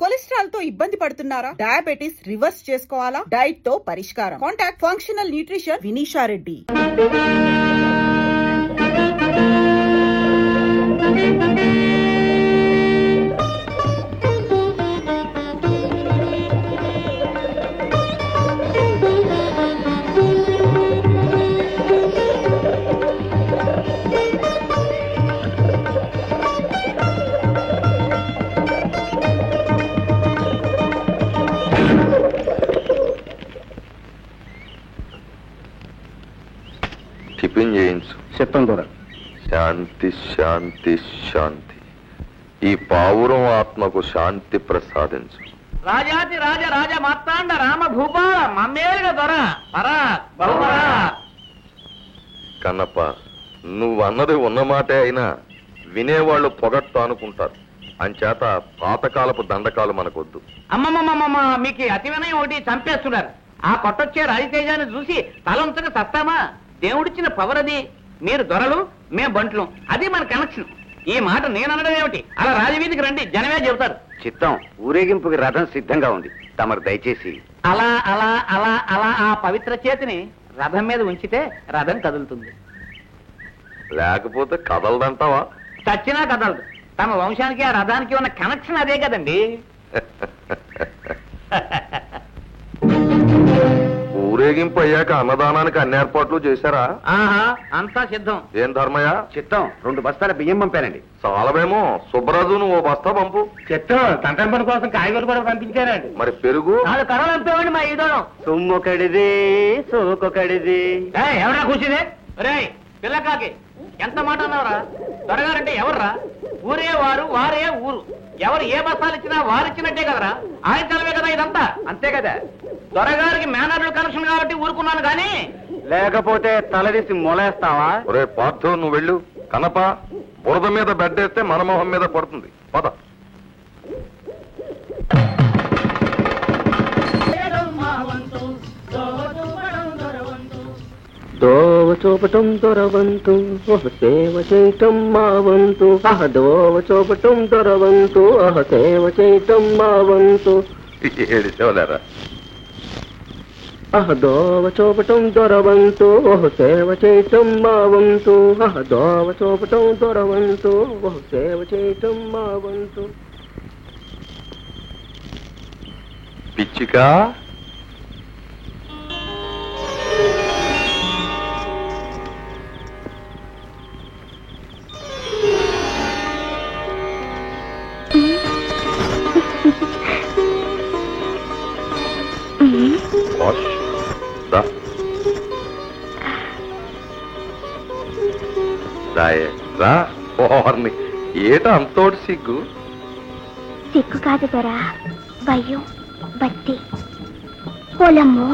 Cholesterol తో ఇబ్బంది పడుతున్నారా? డయాబెటిస్ రివర్స్ చేసుకోవాలా? డైట్ తో పరిష్కారం. Contact functional nutrition Vinisha Reddy. Tiffin చేయించు. చెప్తాం కూడా. శాంతి శాంతి శాంతి. ఈ పావురం ఆత్మకు శాంతి ప్రసాదించు. రాజాతి రాజ రాజ మార్తాండ రామ భూపాల మమ్మేలుగా దొర పరా బహుమరా. కన్నప్ప, నువ్వన్నది ఉన్నమాటే అయినా వినేవాళ్ళు పొగట్టు అనుకుంటారు. అంచేత పాతకాలపు దండకాలు మనకొద్దు. అమ్మమ్మమ్మమ్మ, మీకు అతి వినయం ఒకటి చంపేస్తున్నారు. ఆ కొట్టొచ్చే రాజతేజాన్ని చూసి తలంతగా సస్తామా? దేవుడిచ్చిన పవర్ అది. మీరు దొరలు, మేం బంట్లు, అది మన కనెక్షన్. ఈ మాట నేననడం ఏమిటి? అలా రాజవీధికి రండి, జనమే చెబుతారు. చిత్తం, ఊరేగింపుకి రథం సిద్ధంగా ఉంది. తమరు దయచేసి అలా అలా అలా అలా ఆ పవిత్ర చేతిని రథం మీద ఉంచితే రథం కదులుతుంది. లేకపోతే కదలదంటావా? చచ్చినా కదలదు. తమ వంశానికి ఆ రథానికి ఉన్న కనెక్షన్ అదే కదండి. ఊరేగింపు అయ్యాక అన్నదానానికి అన్ని ఏర్పాట్లు చేశారా? ఆహా, అంతా సిద్ధం. ఏం ధర్మయ్య? చిత్తం, 2 బస్తాల బియ్యం పంపానండి. చాలమేమో. సుబ్బరాజు నువ్వు ఓ బస్తా పంపు. చిత్తం, తండ్రి పని కోసం కాయగూరలు కూడా పంపించానండి. మరి పెరుగు? 4 కర్రలు అంపేవండి మా ఈదోళం. సొమ్మొకడిది సోకొకడిది. ఎవరా కూర్చుంది? రే పిల్లకాకి, ఎంత మాట అన్నావురా? దొరగారంటే ఎవర్రా? ఊరే వారు, వారే ఊరు. ఎవరు ఏ బస్తాలు ఇచ్చినా వారిచ్చినట్టే కదరా? ఆయన తలమే కదా ఇదంతా. అంతే కదా? దొరగారికి మేనర్లు కనెక్షన్ కాబట్టి ఊరుకున్నాను కానీ లేకపోతే తలదీసి మొలేస్తావా? ఒరే పార్థు, నువ్వు వెళ్ళు. కనప, బురద మీద బెడ్డేస్తే మన మొహం మీద పడుతుంది. పద. దోవ చూపటం దొరవంతు, సేవ చేయటం మా వంతు. దోవ చూపటం దొరవంతు, సేవ చేయటం మా వంతు. ఏడిసేవలేరా? దోవ చూపటం దొరవంతు, సేవ చేయటం మా వంతు. దోవ చూపటం దొరవంతు, సేవ చేయటం మా వంతు. పిచ్చికా, ఏట అంతోటి సిగ్గు? సిగ్గు కాదు దొరా, భయం, బత్తి. పొలమ్మో,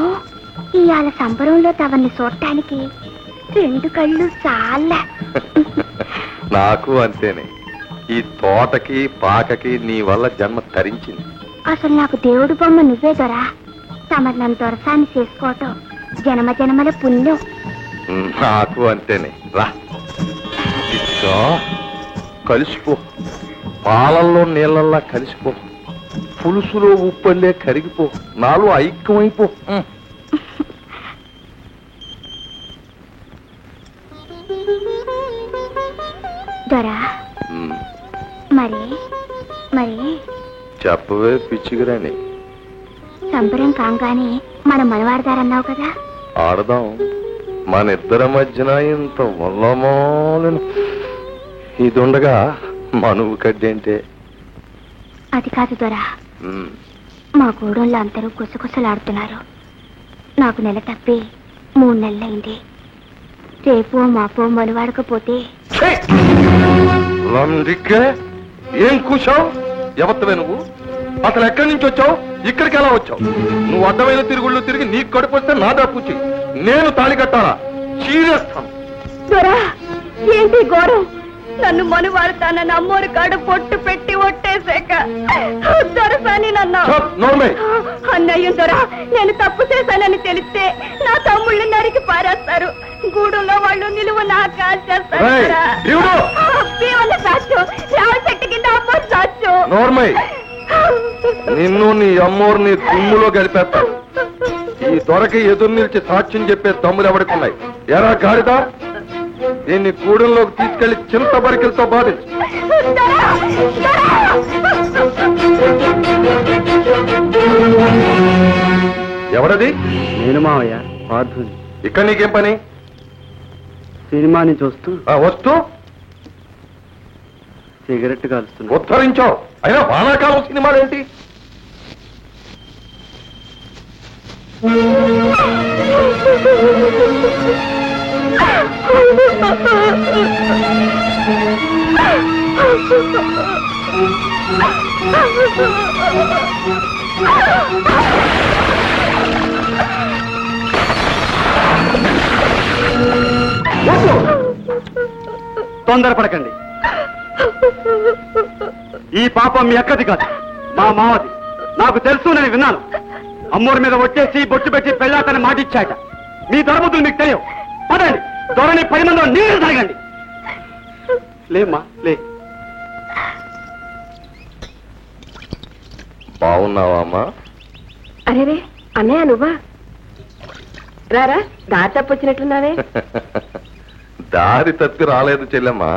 ఇవాళ సంబరంలో తవన్ని చూడటానికి 2 కళ్ళు చాలా. నాకు అంతేనే. ఈ తోటకి పాకకి నీ వల్ల జన్మ తరించింది. అసలు నాకు దేవుడు బొమ్మ నువ్వే దొరా. తమరు నన్ను దొరసాన్ని చేసుకోవటం జన్మ జన్మల పుణ్యం. నాకు అంతేనే. రా, కలిసిపో. పాలల్లో నీళ్ళల్లా కలిసిపో. పులుసులో ఉప్పల్లే కరిగిపో. నాలో ఐక్యమైపో. దొరా, మరి మరి చెప్పవే పిచ్చిగిరాని. సంబరం కాగానే మన మనవాడతారన్నావు కదా. ఆడదాం. మన ఇద్దరి మధ్యన ఇంత వల్లమాలను ఇదుండగా మనువు కడ్డేంటే. అది కాదు దొరా, మా గూడెంలో అందరూ గుసగుసలాడుతున్నారు. నాకు నెల తప్పి 3 నెలలైంది. రేపో మాపో మనువాడకపోతే. ఏం కూర్చోవు? ఎవత్తవే నువ్వు? అసలు ఎక్కడి నుంచి వచ్చావు? ఇక్కడికి ఎలా వచ్చావు? నువ్వు అడ్డమైన తిరుగుళ్ళు తిరిగి నీకు కడుపు వస్తే నా దాపుచ్చి నేను తాళి కట్టాలా? చీరేస్తాను. ఏంటి ఘోరం? నన్ను మనువాడుతానని అమ్మోరు కాడు పొట్టు పెట్టి ఒట్టేశాక దొరసాని నన్ను అన్నయ్య దొర, నేను తప్పు చేశానని తెలిస్తే నా తమ్ముళ్ళు నరికి పారేస్తారు. గూడులో వాళ్ళు నిలువ నా కాల్చేస్తారు. చెట్టు కింద అమ్మ సాచ్చు. నిన్ను నీ అమ్మోరిని దుమ్ములో గడిపేస్తా. ఈ దొరకి ఎదురు నిలిచి సాక్ష్యం చెప్పే తమ్ములు ఎవడికున్నాయి? ఎరా గాడిదా, దీన్ని గూడెంలోకి తీసుకెళ్లి చింత బరికిలతో బాధించు. ఎవరది? నేను మావయ్య పార్థుని. ఇక్కడ నీకేం పని? సినిమాని చూస్తూ వస్తూ సిగరెట్ కాలుస్తున్నా. ఉద్ధరించావు. అయినా వానాకాలం సినిమాలేంటి? తొందరపడకండి. ఈ పాపం మీ అక్కది కాదు, మా మావది. నాకు తెలుసు, నేను విన్నాను. అమ్మోరి మీద వచ్చేసి బొట్టు పెట్టి పెళ్ళాతని మాటిచ్చాట. మీ దొరబుద్ధులు మీకు తెలియవు. పదండి, దొరని 10 మందిలో నీరు తాగండి. లేమ్మా లే. బాగున్నావా అమ్మా? అరే అన్నయ్య నువ్వా? రారా, దారి తప్పొచ్చినట్లున్నావే. దారి తప్పి రాలేదు చెల్లెమ్మా,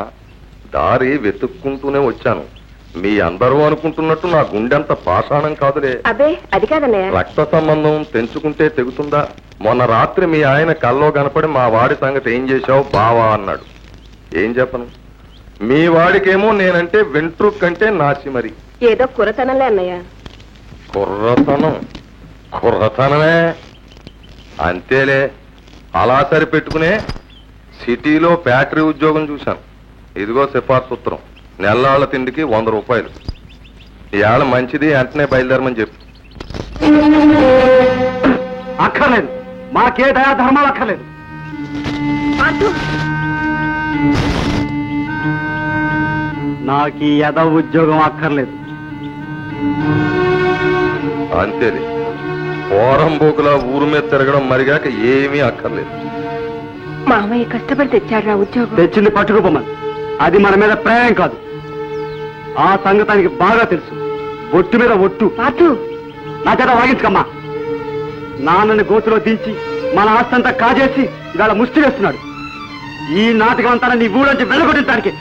దారి వెతుక్కుంటూనే వచ్చాను. మీ అందరూ అనుకుంటున్నట్టు నా గుండెంత పాషాణం కాదులే. అబ్బే అది కాదన్నయ్య. రక్త సంబంధం తెంచుకుంటే తెగుతుందా? మొన్న రాత్రి మీ ఆయన కల్లో కనపడి మా వాడి సంగతి ఏం చేశావు బావా అన్నాడు. ఏం చెప్పను? మీ వాడికేమో నేనంటే వెంట్రుక్ కంటే నాసి. మరి ఏదో కురతనంలే అన్నయ్య. కుర్రతనమే అంతేలే. అలా సరిపెట్టుకునే సిటీలో ఫ్యాక్టరీ ఉద్యోగం చూశాను. ఇదిగో సిఫార్సు ఉత్తరం. నెల్లాళ్ల తిండికి 100 రూపాయలు. ఇవాళ మంచిది, వెంటనే బయలుదేరమని చెప్పు. అక్కర్లేదు, మాకే దయా ధర్మాలు అక్కర్లేదు. నాకు ఈ యద ఉద్యోగం అక్కర్లేదు. అంతేలే, పోరంబోకులా ఊరు మీద తిరగడం మరిగాక ఏమీ అక్కర్లేదు. మామయ్య కష్టపడి తెచ్చాడు ఉద్యోగం. తెచ్చింది పట్టుకుపోమని. అది మన మీద ప్రేమ కాదు. ఆ సంగతానికి బాగా తెలుసు. ఒట్టు మీద ఒట్టు. నా చేత వాగించుకమ్మా. నాన్నని గోతులో దించి మన ఆస్తంతా కాజేసి ఇవాళ ముష్టి వేస్తున్నాడు. ఈ నాటకం అంతా నీ ఊళ్ళొంచి వెళ్ళగొట్టించడానికి.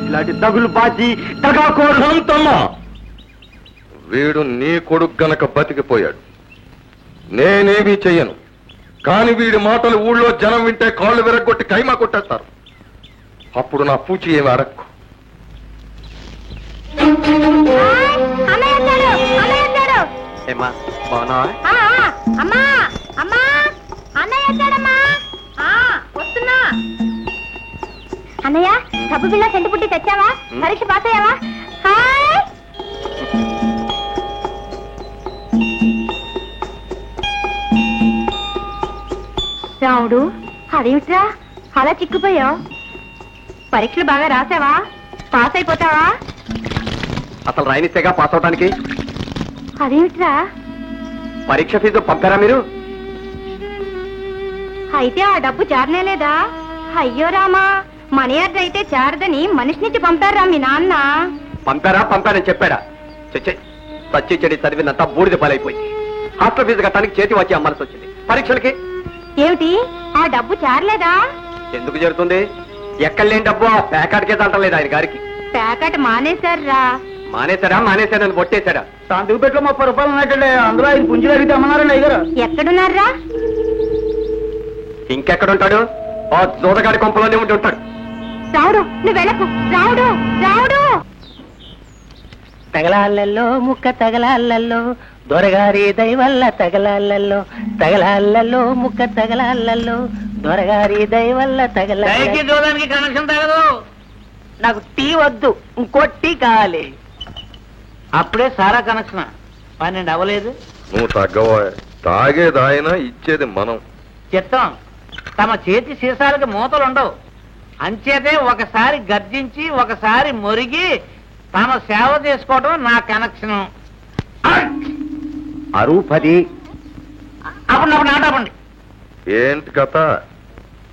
ఇలాంటి తగులు బాచి తగాకోరంతమ్మా. వీడు నీ కొడుకు గనక బతికిపోయాడు. నేనేమీ చెయ్యను. కాని వీడి మాటలు ఊళ్ళో జనం వింటే కాళ్ళు విరగొట్టి కైమా కొట్టేస్తారు. అప్పుడు నా పూచి ఏమి అడక్కు. అన్నయ్య సబ్బు బిళ్ళ సెంటు పుట్టి తెచ్చావా? పరీక్ష పాస్ అయ్యావా? హాయ్. రావుడు, అదేమిట్రా అలా చిక్కుపోయావు? పరీక్షలు బాగా రాసావా? పాస్ అయిపోతావా? అసలు రాయనిస్తేగా పాస్ అవటానికి. అదేమిట్రా? పరీక్ష ఫీజు పంపారా మీరు? అయితే ఆ డబ్బు చేరనేలేదా? అయ్యో రామా, మనీ ఆర్డర్ అయితే చేరదని మనిషి నుంచి పంపారా మీ నాన్న? పంపారని చెప్పాడా? చచ్చే, సచ్చి చెడి చదివినంతా బూడిద పాలైపోయింది. హాస్టల్ ఫీజు కట్టడానికి చేతి వచ్చి అమ్మాల్సి వచ్చింది. పరీక్షలకి ఏమిటి ఆ డబ్బు చేరలేదా? ఎందుకు జరుగుతుంది? ఎక్కడ లేని డబ్బు ఆ ప్యాకెట్కే తంటలేదు ఆయన గారికి. ప్యాకెట్ మానేశారా? మానేశాడని కొట్టేశాడా? శాంతికి పెట్లో 30 రూపాయలు ఉన్నట్టే. అందులో 5 పుంజులు అడిగితే అమ్మన్నారండి అయ్యారు. ఎక్కడున్నారా? ఇంకెక్కడుంటాడు? ఆ జోదగాడి కొంపలోనే ఉండి ఉంటాడు. రావుడు, నువ్వు వెళ్ళకు. రావుడు, రావుడు. తగలాళ్ళల్లో ముక్క తగలాళ్ళల్లో దొరగారి దయవల్ల తగలాళ్ళల్లో తగలాళ్ళల్లో ముక్క తగలాళ్ళల్లో దొరగారి దయవల్ల తగలాళ్ళ. చూడడానికి కనెక్షన్ తగదు. నాకు టీ వద్దు, ఇంకో టీ కావాలి. అప్పుడే సారా కనెక్షన్ 12 అవ్వలేదు. నువ్వు తగ్గవా? తాగేది ఆయన, ఇచ్చేది మనం. చిత్తం, తమ చేతి సీసాలకి మూతలుండవు. అంచేతే ఒకసారి గర్జించి ఒకసారి మొరిగి తమ సేవ చేసుకోవడం నా కనెక్షన్. అరువు 10. అప్పుడు నాటపండి. ఏంటి కథ?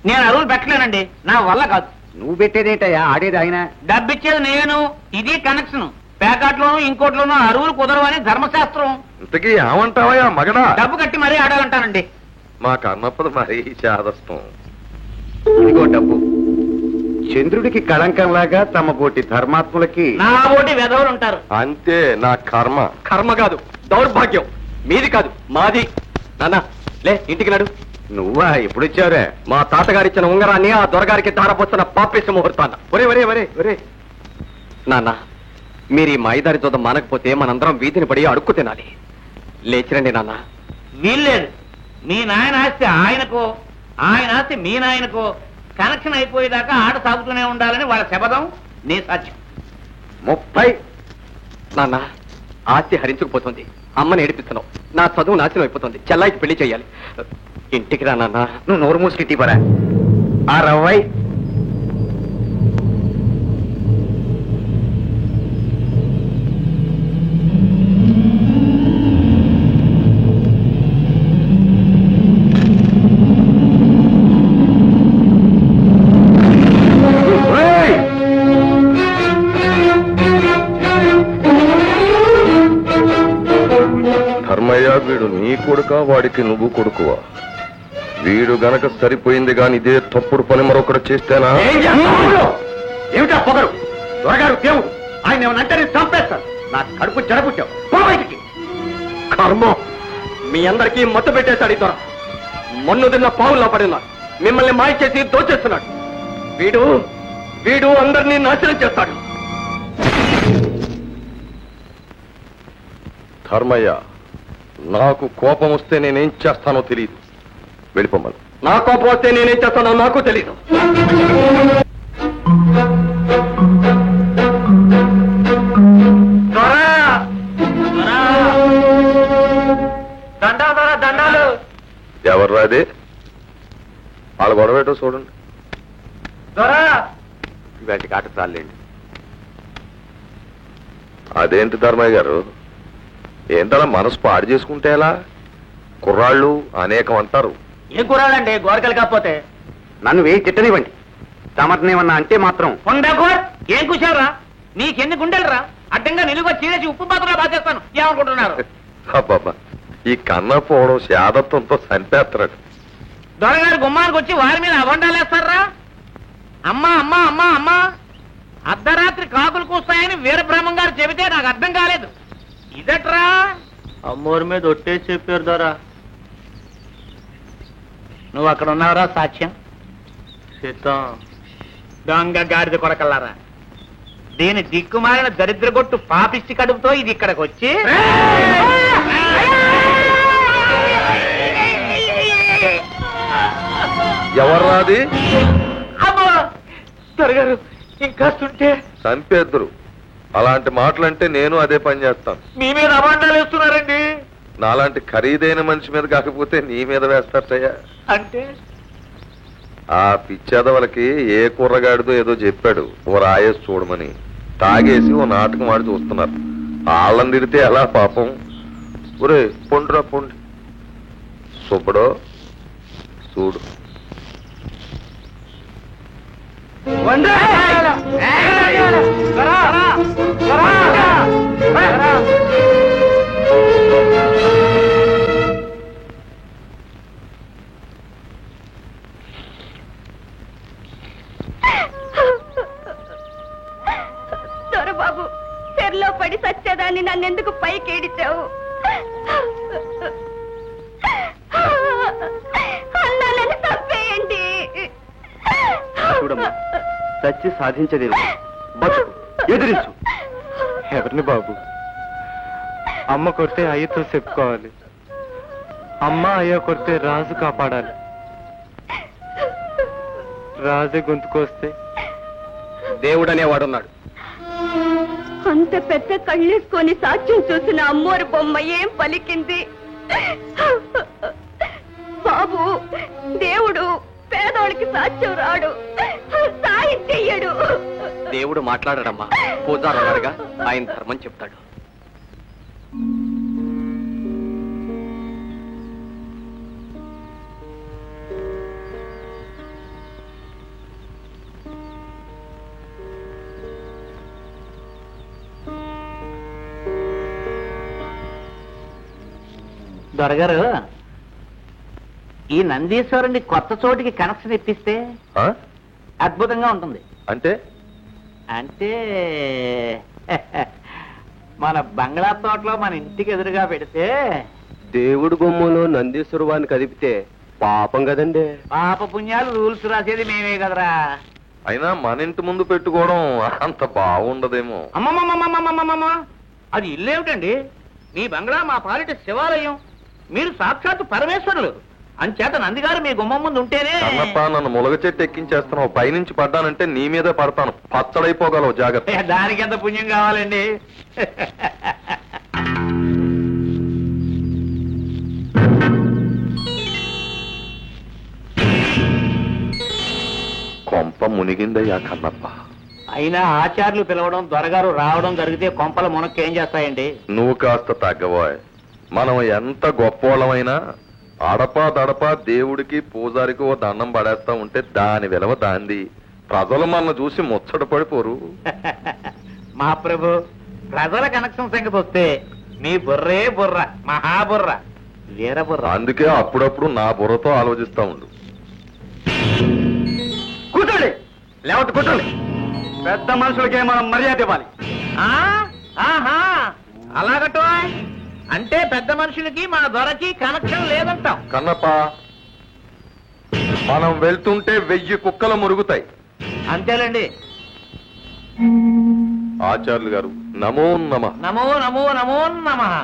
నేను అరువులు పెట్టలేనండి, నా వల్ల కాదు. నువ్వు పెట్టేదేంటయ్యా? ఆడేది ఆయన. డబ్బిచ్చేది నేను, ఇది కనెక్షన్. పేకాట్లోనూ ఇంకోట్లోనూ అరువులు కుదరవని ధర్మశాస్త్రం. ఇంతకీ ఏమంటావా మగడా? డబ్బు కట్టి మరీ ఆడాలంటానండి. మా కన్నప్పది మరీ చాదస్తం. ఇదిగో డబ్బు. చంద్రుడికి కళంకంలాగా తమ పోటీ ధర్మాత్ములకి నా ఓటి వెధవులు ఉంటారు. అంతే నా కర్మ. కర్మ కాదు, దౌర్భాగ్యం. మీది కాదు, మాది. నాన్న లే, ఇంటికి నడు. నువ్వా ఎప్పుడొచ్చావురా? మా తాతగారిచ్చిన ఉంగరాన్ని ఆ దొరగారికి ధారపోస్తున్న పాపేశ ముహూర్తాన్న. ఒరే ఒరే ఒరే ఒరే నాన్న, మీరు ఈ మాయిదారి చూద్దాం మానకపోతే మనందరం వీధిని పడి అడుక్కు తినాలి. లేచిరండి నాన్న. వీల్లేదు. మీ నాయన ఆస్తి ఆయనకో, ఆయన ఆస్తి మీ నాయనకో కనెక్షన్ అయిపోయేదాకా ఆట సాగుతూనే ఉండాలని వాళ్ళ శపథం, నీ సత్యం. 30. నాన్న, ఆస్తి హరించుకుపోతుంది. అమ్మని ఏడిపిస్తున్నావు. నా చదువు నాశనం అయిపోతుంది. చెల్లాయికి పెళ్లి చేయాలి. ఇంటికి రా నాన్న. నువ్వు నోరు మూసుకి పరా. 60. ధర్మయ్య, వీడు నీ కొడుక, వాడికి నువ్వు కొడుకువా? వీడు గనక సరిపోయింది గాని ఇదే తప్పుడు పని మరొకటి చేస్తేనా? ఏమిటా పొగరు? దొరగారు దేవుడు, ఆయన ఏమనంటే నేను చంపేస్తాను. నా కడుపు జడబుట్టావు. పో బయటికి. కర్మ, మీ అందరికీ మత్తు పెట్టేశాడు ఈ దొర. మొన్ను తిన్న పావుల్లో పడినాడు. మిమ్మల్ని మాయ చేసి దోచేస్తున్నాడు. వీడు వీడు అందరినీ నాశనం చేస్తాడు. ధర్మయ్య, నాకు కోపం వస్తే నేనేం చేస్తానో తెలియదు. వెళ్ళిపోమను. నా కోపం వస్తే నేనేం చేస్తానో నాకు తెలీదు. దండాలు. ఎవర్రా అది? వాళ్ళ గొడవేటో చూడండి. వీటికి ఆట చాలండి. అదేంటి ధర్మయ్య గారు, ఏంటలా మనసు పాడు చేసుకుంటే ఎలా? కుర్రాళ్ళు అనేకం అంటారు. ఏం కురాలండి, గోరకలు కాకపోతే. నన్ను వేయి తిట్టనివ్వండి. తమటనేమన్నా అంటే మాత్రం కొండగోర్ ఏం కూర్చారా? నీకెన్ని గుండెలరా? అడ్డంగా నిలువ చీరేసి ఉప్పు పాత్రలో బాధేస్తాను. ఏమనుకుంటున్నారు? అబ్బాబ్బా, ఈ కన్న పోవడం శాదత్వంతో చంపేస్తున్నాడు. దొరగారు గుమ్మానికి వచ్చి వారి మీద అబండాలేస్తారా? అమ్మా అమ్మా అమ్మా అమ్మా, అర్ధరాత్రి కాకులు కూస్తాయని వీరబ్రహ్మం గారు చెబితే నాకు అర్థం కాలేదు. ఇదట్రా? అమ్మోరి మీద ఒట్టేసి చెప్పారు దొరా. నువ్వు అక్కడ ఉన్నావురా సాక్ష్యం? సిద్ధం. దొంగ గాడిద కొడకల్లారా, దీని దిక్కుమాలిన దరిద్రగొట్టు పాపిష్టి కడుపుతో ఇది ఇక్కడికి వచ్చి ఎవర్రాది? అమ్మో దొరగారు, ఇంకాస్తుంటే చంపేద్దరు. అలాంటి మాటలంటే నేను అదే పని చేస్తాను. మీ మీద అబాండాలు వేస్తున్నారండి. నాలాంటి ఖరీదైన మనిషి మీద కాకపోతే నీ మీద వేస్తారయ్యా. అంటే ఆ పిచ్చేదవలకి ఏ కుర్రగాడిదో ఏదో చెప్పాడు ఓ రాయేసి చూడమని. తాగేసి ఓ నాటకం ఆడి చూస్తున్నారు. వాళ్ళని తిడితే ఎలా పాపం? ఒరే పొండ్రా పొండి. సుబ్బడో చూడు. దొరబాబు, చెర్లో పడి సచ్చేదాన్ని నన్నెందుకు పైకి ఏడిచావు? అన్నా, నన్ను తప్పేయండి. చూడమ్మా, చచ్చి సాధించది బతుకు, ఎదిరించు. ఎవరిని బాబు? అమ్మ కొడితే అయ్యతో చెప్పుకోవాలి. అమ్మ అయ్య కొడితే రాజు కాపాడాలి. రాజే గొంతుకొస్తే దేవుడనేవాడున్నాడు. అంత పెద్ద కళ్ళేసుకొని సాక్ష్యం చూసిన అమ్మోరు బొమ్మ ఏం పలికింది? బాబు, దేవుడు పేదోడికి సాక్ష్యం రాడు, సాయం చెయ్యడు. దేవుడు మాట్లాడమ్మా. పూజారన్నారుగా, ఆయన ధర్మం చెప్తాడు. దొరగారు, ఈ నందీశ్వరుని కొత్త చోటికి కనెక్షన్ ఇప్పిస్తే ఆ? అద్భుతంగా ఉంటుంది. అంటే అంటే మన బంగ్లా తోటలో మన ఇంటికి ఎదురుగా పెడితే దేవుడు గుమ్మంలో నందీశ్వరు వారిని కదిపితే పాపం కదండి. పాప పుణ్యాలు రూల్స్ రాసేది మేమే కదరా. అయినా మన ఇంటి ముందు పెట్టుకోవడం అంత బాగుండదేమో. అమ్మమ్మమ్మమ్మమ్మమ్మమ్మ, అది ఇల్లేమిటండి? మీ బంగ్లా మా పాలిట శివాలయం, మీరు సాక్షాత్తు పరమేశ్వరులు. అంచేత నందిగారు మీ గుమ్మం ముందు ఉంటేనే. కన్నప్ప, నన్ను ములగ చెట్టు ఎక్కించేస్తున్నావు. పైనుంచి పడ్డానంటే నీ మీదే పడతాను. పచ్చడైపోగలవు, జాగ్రత్త. దానికి ఎంత పుణ్యం కావాలండి? కొంప మునిగిందయ్యా కన్నప్ప. అయినా ఆచార్యులు పిలవడం, దొరగారు రావడం జరిగితే కొంపల మునక్కేం చేస్తాయండి? నువ్వు కాస్త తగ్గబోయ్. మనం ఎంత గొప్పోళ్ళమైనా అడపా దడపా దేవుడికి పూజారికి ఓ దండం పడేస్తా ఉంటే దాని విలువ దాంది. ప్రజలు మన చూసి ముచ్చట పడిపోరు. మా ప్రభు, ప్రజల కనెక్షన్ సంగతి వస్తే మీ బుర్రే బుర్ర, మహాబుర్ర, వీర బుర్ర. అందుకే అప్పుడప్పుడు నా బుర్రతో ఆలోచిస్తా ఉండు. కూర్చోండి, లేవట్టు కూర్చోండి. పెద్ద మనుషులకే మనం మర్యాద ఇవ్వాలి. ఆహా, అలాగటో అంటే పెద్ద మనుషులకి మన దొరకి కనెక్షన్ లేదంటాం. కన్నప్ప, మనం వెళ్తుంటే 1000 కుక్కలు మురుగుతాయి. అంతేలేండి. ఆచార్యులు గారు, నమో నమః. నమో నమో నమో నమః.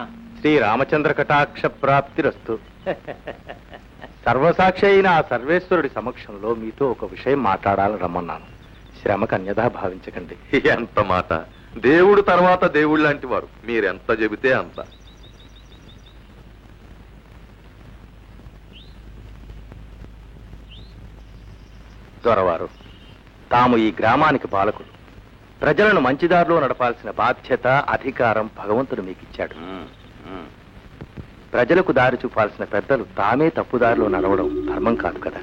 శ్రీ రామచంద్ర కటాక్ష ప్రాప్తిరస్తు. సర్వసాక్షి అయిన ఆ సర్వేశ్వరుడి సమక్షంలో మీతో ఒక విషయం మాట్లాడాలని రమ్మన్నాను. శ్రమకు అన్యథా భావించకండి. ఎంత మాట! దేవుడు తర్వాత దేవుడు లాంటి వారు. మీరెంత చెబితే అంత. దొరవారు, తాము ఈ గ్రామానికి పాలకులు. ప్రజలను మంచిదారిలో నడపాల్సిన బాధ్యత, అధికారం భగవంతుడు మీకు ఇచ్చాడు. ప్రజలకు దారి చూపాల్సిన పెద్దలు తామే తప్పుదారిలో నడవడం ధర్మం కాదు కదా.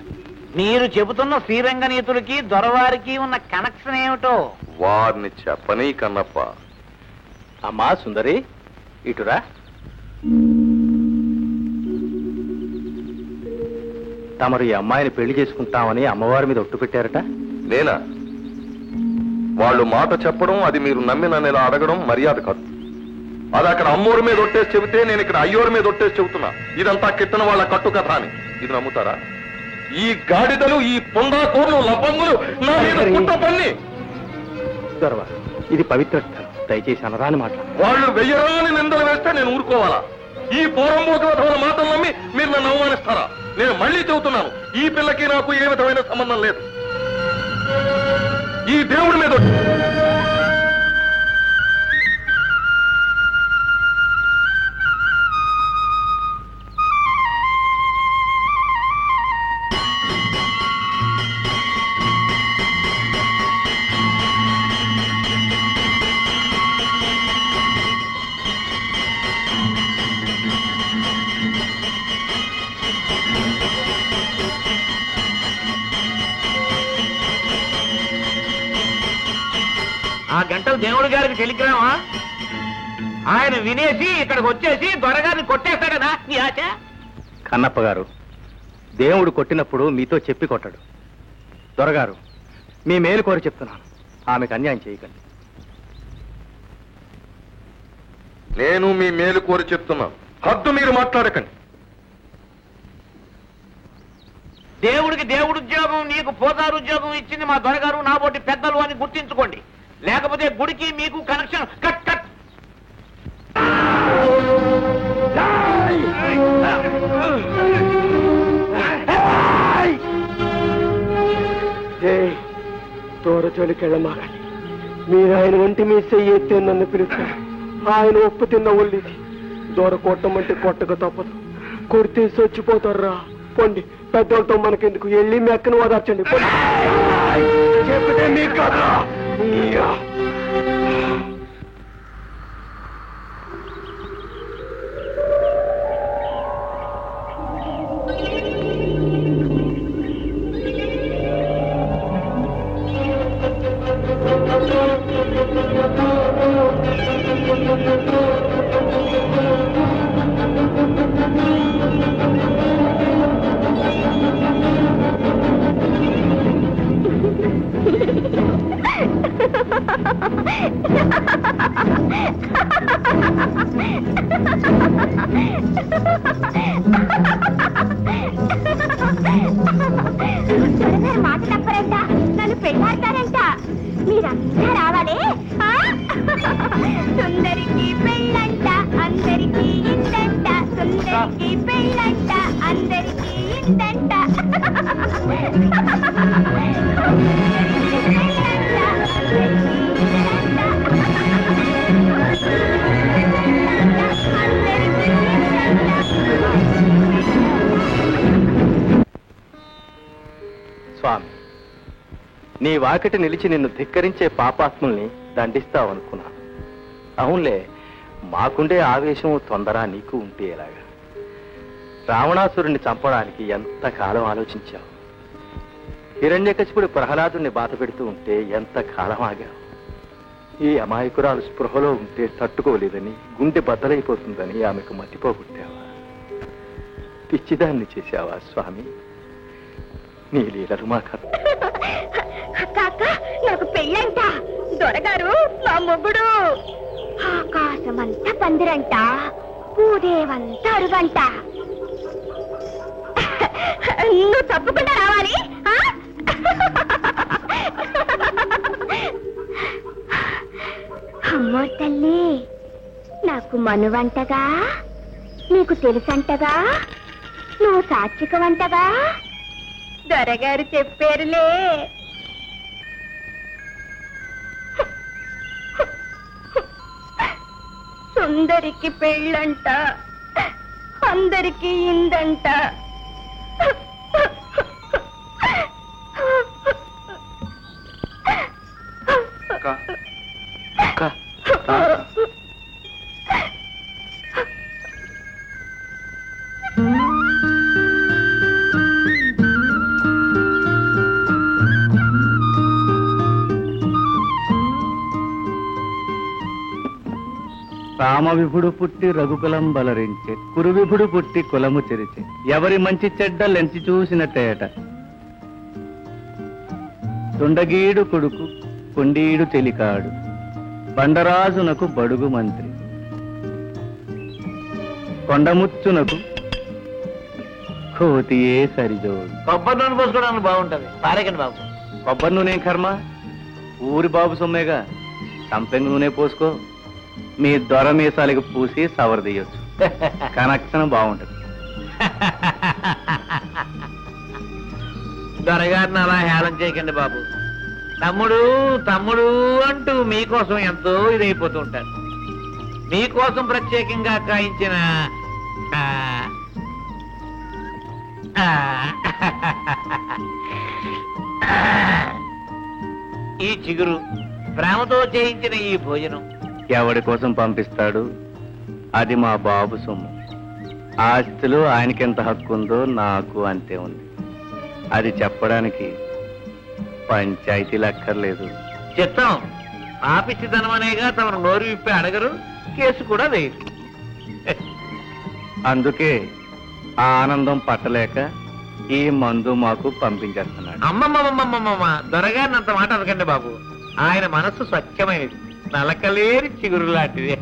మీరు చెబుతున్న శ్రీరంగనీతులకి దొరవారికి ఉన్న కనెక్షన్ ఏమిటో వారిని చెప్పనీ కన్నప్ప. అమ్మా సుందరి, ఇటురా. తమరు ఈ అమ్మాయిని పెళ్లి చేసుకుంటామని అమ్మవారి మీద ఒట్టు పెట్టారట. నేనా? వాళ్ళు మాట చెప్పడం, అది మీరు నమ్మి నన్ను ఇలా అడగడం మర్యాద కాదు. అది అక్కడ అమ్మోరు మీద ఒట్టేసి చెబితే నేను ఇక్కడ అయ్యోరు మీద ఒట్టేసి చెబుతున్నా. ఇదంతా కిట్టన వాళ్ళ కట్టు కథ అని. ఇది నమ్ముతారా? ఈ గాడిదలు, ఈ పొందాకోర్లు, లబ్బంగులు నా మీద కుట్ర పన్ని. దొరవారు, ఇది పవిత్ర స్థలం, దయచేసి అనరాని మాట్లాడు. వాళ్ళు వెయ్యరాని నిందలు వేస్తే నేను ఊరుకోవాలా? ఈ పోరంబోకల మాటలు నమ్మి మీరు నన్ను అవమానిస్తారా? నేను మళ్ళీ చెబుతున్నాను, ఈ పిల్లకి నాకు ఏ విధమైన సంబంధం లేదు. ఈ దేవుడి మీద ఆ గంటలు దేవుడి గారికి టెలిగ్రామా? ఆయన వినేసి ఇక్కడికి వచ్చేసి దొరగారిని కొట్టేస్తాడనా నీ ఆశ? కన్నప్ప గారు, దేవుడు కొట్టినప్పుడు మీతో చెప్పి కొట్టాడు. దొరగారు, మీ మేలు కోరి చెప్తున్నాను, ఆమెకు అన్యాయం చేయకండి. నేను మీ మేలు కోరి చెప్తున్నాను, హద్దు మీరు మాట్లాడకండి. దేవుడికి దేవుడు ఉద్యోగం, నీకు పోతారు ఉద్యోగం ఇచ్చింది మా దొరగారు, నా బోటి పెద్దలు అని గుర్తించుకోండి. లేకపోతే గుడికి మీకు కనెక్షన్ కట్ కట్. తోరచోలికెళ్ళమాగండి. మీరు ఆయన ఒంటి మీ చెయ్యి ఎత్తే నన్ను పిలుస్తారు. ఆయన ఉప్పు తిన్న ఒళ్ళిది. దూర కొట్టమంటే కొట్టక తప్పదు. కొడితే చచ్చిపోతారా. పొండి, పెద్దోళ్ళతో మనకెందుకు, వెళ్ళి మెక్కను ఓదార్చండి. చెప్తే మీకు కదా. మాట తప్పరంట, నన్ను పెళ్ళాడతారంట. మీరంతా రావాలి. సుందరికి పెళ్ళంట, అందరికి ఇందంట. సుందరికి పెళ్ళంట, అందరికి ఇందంట. స్వామి, నీ వాకిటి నిలిచి నిన్ను ధిక్కరించే పాపాత్ముల్ని దండిస్తావనుకున్నాను. అవునులే, మాకుండే ఆవేశం తొందర నీకు ఉంటే ఎలాగా? రావణాసురుణ్ణి చంపడానికి ఎంతకాలం ఆలోచించావు? హిరణ్యకశిపుడు ప్రహ్లాదుని బాధ పెడుతూ ఉంటే ఎంతకాలం ఆగావు? ఈ అమాయకురాలు స్పృహలో ఉంటే తట్టుకోలేదని, గుండె బద్దలైపోతుందని ఆమెకు మతిపోగొట్టావా? పిచ్చిదాన్ని చేశావా స్వామి? నీ లీలలు మాకు కాక నాకు పెళ్ళంట. దొరగారు నా మొగుడు. ఆకాశమంతా పందిరంట, పూదేవంతా అరుగంట. నువ్వు తప్పకుండా రావాలి. అమ్మో తల్లి, నాకు మనువంటగా, నీకు తెలుసంటగా, నువ్వు సాత్వికవంటగా దొరగారు చెప్పారులే. సుందరికి పెళ్ళంట, అందరికి ఇందంట. రామవిభుడు పుట్టి రఘుకులం బలరించే, కురువిభుడు పుట్టి కులము చెరిచే, ఎవరి మంచి చెడ్డ లెంచి చూసినట్టేట. తుండగీడు కొడుకు కొండీడు చెలికాడు, బండరాజునకు బడుగు మంత్రి. కొండముచ్చునకు కోతియే సరిజోడు. కొబ్బరి నూనె పోసుకోవడానికి బాగుంటది. పారేకండి బాబు. కొబ్బరి నూనె కర్మ, ఊరి బాబు సొమ్మేగా. సంపెంగ నూనె పోసుకో, మీ దొర మీసాలకు పూసి సవరదీయొచ్చు. కనెక్షన్ బాగుంటది. దొరగారిని అలా హేళన చేయకండి బాబు. తమ్ముడు తమ్ముడు అంటూ మీకోసం ఎంతో ఇదైపోతూ ఉంటారు. మీకోసం ప్రత్యేకంగా కాయించిన ఈ చిగురు, ప్రేమతో చేయించిన ఈ భోజనం ఎవడి కోసం పంపిస్తాడు? అది మా బాబు సొమ్ము. ఆస్తిలో ఆయనకెంత హక్కు ఉందో నాకు అంతే ఉంది. అది చెప్పడానికి పంచాయతీలు అక్కర్లేదు. చిత్తం ఆపిచ్చి ధనమనేగా తమను నోరు విప్పి అడగరు, కేసు కూడా వేయరు. అందుకే ఆ ఆనందం పట్టలేక ఈ మందు మాకు పంపించేస్తున్నాడు. అమ్మమ్మమ్మమ్మమ్మ, దొరగారిని అంత మాట అనకండి బాబు. ఆయన మనస్సు స్వచ్ఛమైనది, నలకలేని చిగురు లాంటిది.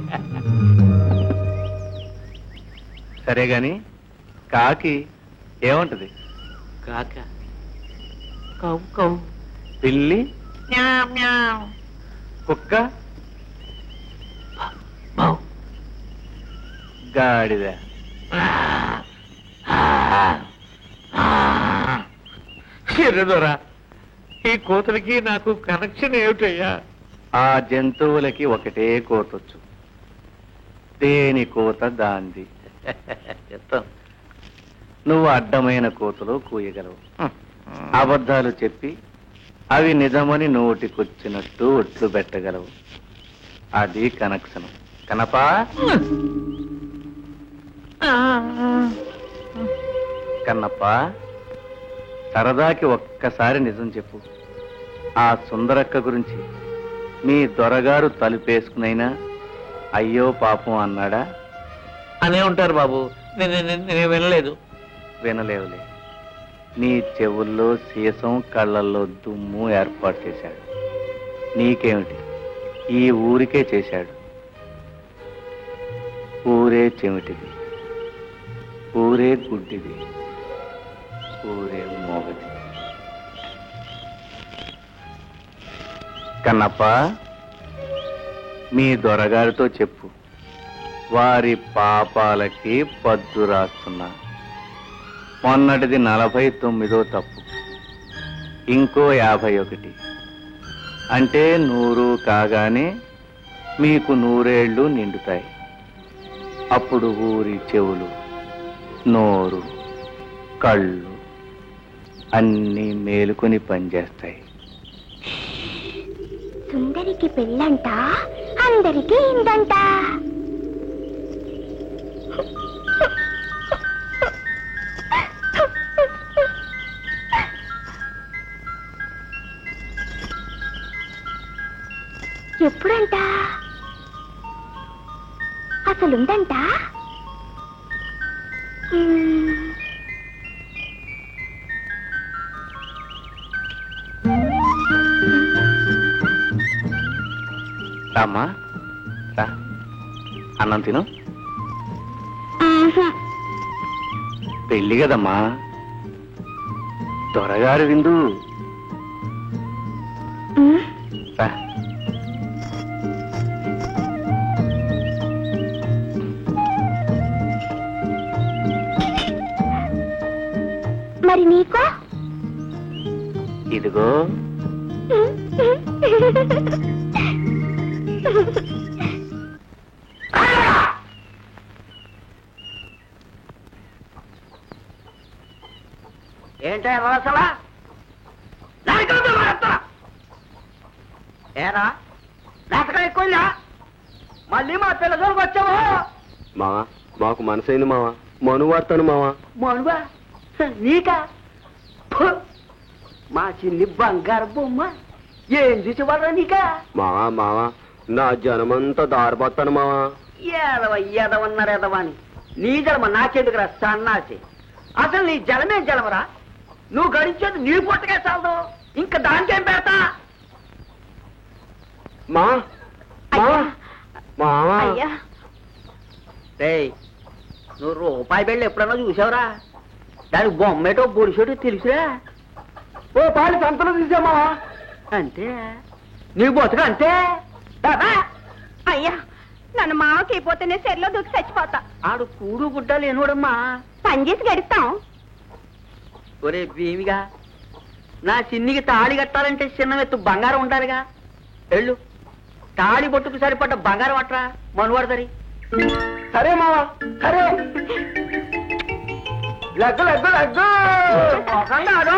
సరే గాని కాకి ఏమంటది? కాక కౌ కౌ, పిల్లి మ్యావ్ మ్యావ్, కుక్క బౌ, గాడిద. దొర, ఈ కోతలకి నాకు కనెక్షన్ ఏమిటయ్యా? ఆ జంతువులకి ఒకటే కోతొచ్చు. దేని కోత దాంది. చెప్తాం. నువ్వు అడ్డమైన కోతలు కూయగలవు. అబద్ధాలు చెప్పి అవి నిజమని నోటికొచ్చినట్టు ఒట్లు పెట్టగలవు. అది కనెక్షన్. కనపా కన్నప్ప, సరదాకి ఒక్కసారి నిజం చెప్పు. ఆ సుందరక్క గురించి మీ దొరగారు తలుపేసుకునైనా అయ్యో పాపం అన్నాడా? అనే ఉంటారు బాబు. నేను వినలేదు. వినలేవులే. నీ చెవుల్లో సీసం, కళ్ళల్లో దుమ్ము ఏర్పాటు చేశాడు. నీకేమిటి, ఈ ఊరికే చేశాడు. ఊరే చెమిటిది, ఊరే గుడ్డిది, ఊరే మోగది. కన్నప్ప, మీ దొరగారితో చెప్పు, వారి పాపాలకి పద్దు రాస్తున్నా. మొన్నటిది 49వ తప్పు, ఇంకో 51, అంటే 100 కాగానే మీకు 100 ఏళ్ళు నిండుతాయి. అప్పుడు ఊరి చెవులు, నోరు, కళ్ళు అన్నీ మేలుకొని పనిచేస్తాయి. సుందరికి పెళ్ళంట, అందరికి ఇందంట. ఎప్పుడంట? అసలుందంట? రామ్మా, రా, అన్నం తిను. పెళ్ళి కదమ్మా, దొరగారు విందు. రా. మరి నీకో? ఇదిగో. ఏంటో అసలా ఏరా నాటకం ఎక్కువ. మళ్ళీ మా పిల్లలకు వచ్చావు. మావా, మాకు మనసైంది మావా, మను వాడతాను మావా. మనువా నీకా? ఫు! మా చిన్ని బంగారు బొమ్మ ఏం చూసేవాళ్ళ నీకా? మావా మావా, నా జనమంతా దారిపోతాను మావా. ఎదవన్నారు ఎదవని. నీ జలమ నాకెందుకురా సన్నాసి? అసలు నీ జలమే జలమరా? నువ్వు గడించేది నీ పుట్టకే చాలదు, ఇంకా దానికేం పెడతా? మా మావా, రేయ్, నువ్వు రూపాయి బిళ్ళ ఎప్పుడన్నా చూసావురా? దానికి బొమ్మేటో బొడిసేటో తెలుసురా? ఓ పాలి సంతలో తీసామా? అంతే, నీ బతుకు అంతే. బాబా అయ్యా, నన్ను మామకి పోతేనే సెర్లో దూకి చచ్చిపోతా. ఆడు కూడు గుడ్డ లేనోడమ్మా. పని చేసి గడుస్తాం. ఒరే భీమిగా, నా చిన్నికి తాళి కట్టాలంటే చిన్న ఎత్తు బంగారం ఉండాలిగా. వెళ్ళు, తాళి బొట్టుకు సరిపడ్డ బంగారం అట్రా మనువాడదరి. సరే మావా, సరే. లగ్గు లగ్గు లగ్గు. ఒకన్నాడు